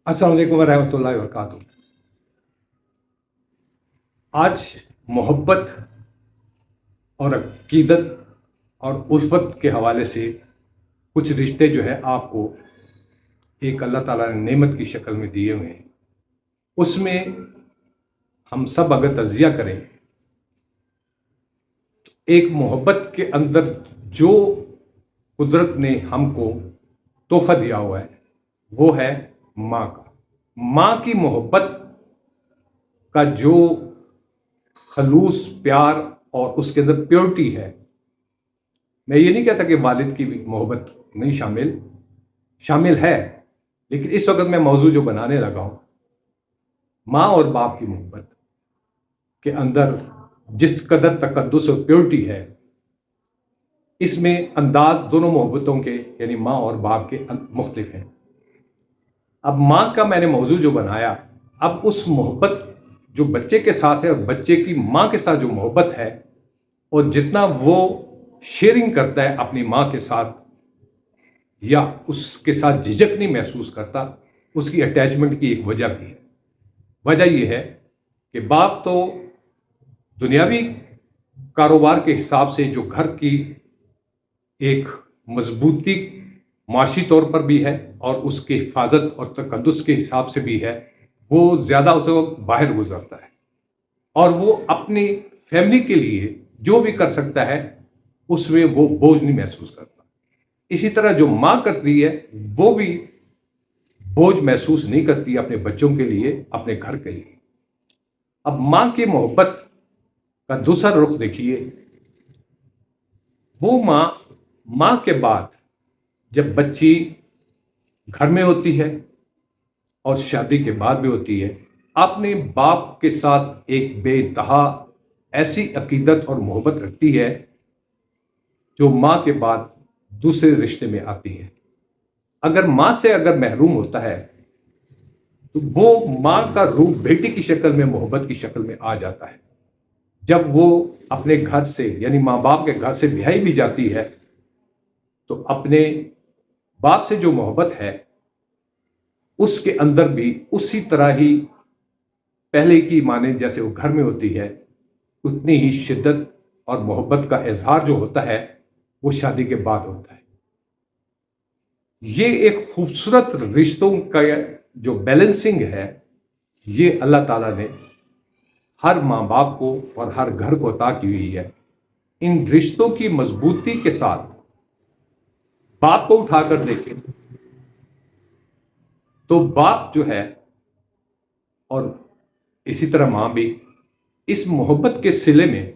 अस्सलाम वालेकुम वरहमतुल्लाहि वबरकातुहू। आज मोहब्बत और अकीदत और उल्फत के हवाले से कुछ रिश्ते जो है आपको एक अल्लाह ताला ने नेमत की शक्ल में दिए हुए हैं। उसमें हम सब अगर तज़िया करें तो एक मोहब्बत के अंदर जो कुदरत ने हमको तोहफ़ा दिया हुआ है वो है माँ का। माँ की मोहब्बत का जो खलूस प्यार और उसके अंदर प्योरिटी है, मैं ये नहीं कहता कि वालिद की भी मोहब्बत नहीं शामिल है, लेकिन इस वक्त मैं मौजू जो बनाने लगा हूँ, माँ और बाप की मोहब्बत के अंदर जिस कदर तकद्दुस और प्योरिटी है, इसमें अंदाज दोनों मोहब्बतों के यानी माँ और बाप के मुख्तलिफ हैं। अब माँ का मैंने मौजू जो बनाया, अब उस मोहब्बत जो बच्चे के साथ है और बच्चे की माँ के साथ जो मोहब्बत है, और जितना वो शेयरिंग करता है अपनी माँ के साथ या उसके साथ झिझक नहीं महसूस करता, उसकी अटैचमेंट की एक वजह भी है। वजह यह है कि बाप तो दुनियावी कारोबार के हिसाब से जो घर की एक मजबूती माशी तौर पर भी है और उसके हिफाजत और तकद्दुस के हिसाब से भी है, वो ज़्यादा उस वक्त बाहर गुजरता है और वो अपनी फैमिली के लिए जो भी कर सकता है उसमें वो बोझ नहीं महसूस करता। इसी तरह जो माँ करती है वो भी बोझ महसूस नहीं करती अपने बच्चों के लिए, अपने घर के लिए। अब माँ की मोहब्बत का दूसरा रुख देखिए। वो माँ के बाद जब बच्ची घर में होती है और शादी के बाद भी होती है, अपने बाप के साथ एक बेइंतहा ऐसी अकीदत और मोहब्बत रखती है जो माँ के बाद दूसरे रिश्ते में आती है। अगर माँ से अगर महरूम होता है तो वो माँ का रूप बेटी की शक्ल में, मोहब्बत की शक्ल में आ जाता है। जब वो अपने घर से यानी माँ बाप के घर से ब्याही भी जाती है तो अपने बाप से जो मोहब्बत है उसके अंदर भी उसी तरह ही पहले की माने जैसे वो घर में होती है उतनी ही शिद्दत और मोहब्बत का इजहार जो होता है वो शादी के बाद होता है। ये एक खूबसूरत रिश्तों का जो बैलेंसिंग है, ये अल्लाह ताला ने हर माँ बाप को और हर घर को अता की हुई है। इन रिश्तों की मजबूती के साथ बाप को उठाकर देखें तो बाप जो है और इसी तरह माँ भी इस मोहब्बत के सिले में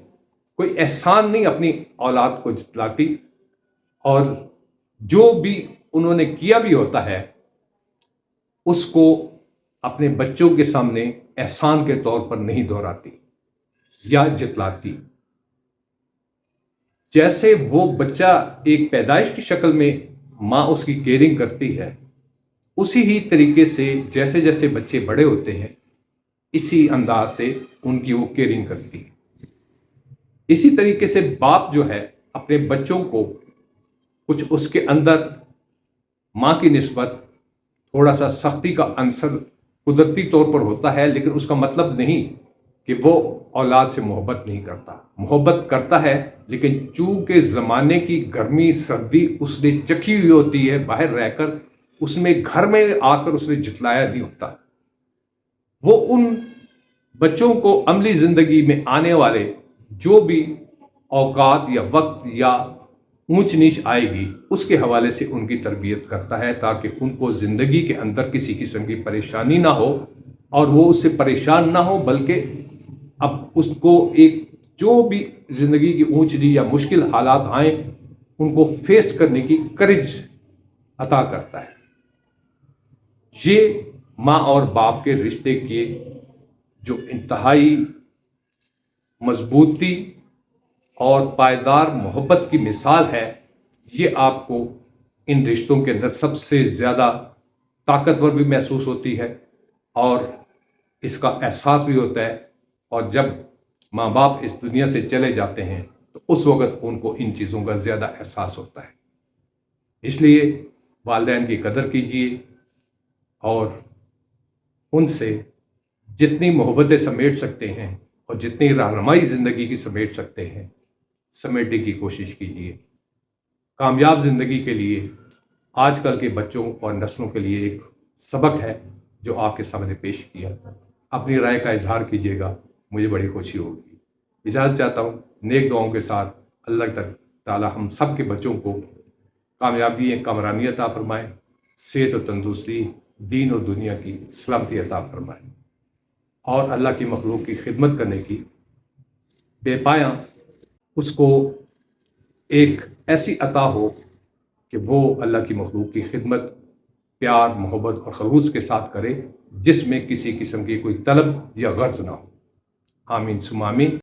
कोई एहसान नहीं अपनी औलाद को जतलाती, और जो भी उन्होंने किया भी होता है उसको अपने बच्चों के सामने एहसान के तौर पर नहीं दोहराती या जतलाती। जैसे वो बच्चा एक पैदाइश की शक्ल में माँ उसकी केयरिंग करती है, उसी ही तरीके से जैसे जैसे बच्चे बड़े होते हैं इसी अंदाज से उनकी वो केयरिंग करती है। इसी तरीके से बाप जो है अपने बच्चों को कुछ उसके अंदर माँ की निस्बत थोड़ा सा सख्ती का अंसर कुदरती तौर पर होता है, लेकिन उसका मतलब नहीं कि वो औलाद से मोहब्बत नहीं करता। मोहब्बत करता है, लेकिन चूंकि ज़माने की गर्मी सर्दी उसने चखी हुई होती है बाहर रहकर, उसमें घर में आकर उसने जितलाया नहीं होता। वो उन बच्चों को अमली ज़िंदगी में आने वाले जो भी औकात या वक्त या ऊंच नीच आएगी उसके हवाले से उनकी तरबियत करता है, ताकि उनको ज़िंदगी के अंदर किसी किस्म की परेशानी ना हो और वो उससे परेशान ना हो, बल्कि अब उसको एक जो भी ज़िंदगी की ऊंच नीच या मुश्किल हालात आए उनको फेस करने की करेज अता करता है। ये माँ और बाप के रिश्ते के जो इंतहाई मजबूती और पायदार मोहब्बत की मिसाल है, ये आपको इन रिश्तों के अंदर सबसे ज़्यादा ताकतवर भी महसूस होती है और इसका एहसास भी होता है। और जब माँ बाप इस दुनिया से चले जाते हैं तो उस वक़्त उनको इन चीज़ों का ज़्यादा एहसास होता है। इसलिए वालिदैन की कदर कीजिए और उनसे जितनी मोहब्बतें समेट सकते हैं और जितनी रहनुमाई ज़िंदगी की समेट सकते हैं, समेटने की कोशिश कीजिए। कामयाब ज़िंदगी के लिए आजकल के बच्चों और नस्लों के लिए एक सबक है जो आपके सामने पेश किया। अपनी राय का इजहार कीजिएगा, मुझे बड़ी खुशी होगी। इजाज़त चाहता हूँ, नेक दुआओं के साथ अल्लाह ताला हम सब के बच्चों को कामयाबी कामरानी अता फरमाए, सेहत और तंदुरुस्ती, दीन और दुनिया की सलामती अता फरमाए और अल्लाह की मखलूक की खिदमत करने की बेपाया उसको एक ऐसी अता हो कि वो अल्लाह की मखलूक की खिदमत प्यार, मोहब्बत और खलूस के साथ करे, जिसमें किसी किस्म की कोई तलब या गर्ज ना हो। आमीन सुम आमीन।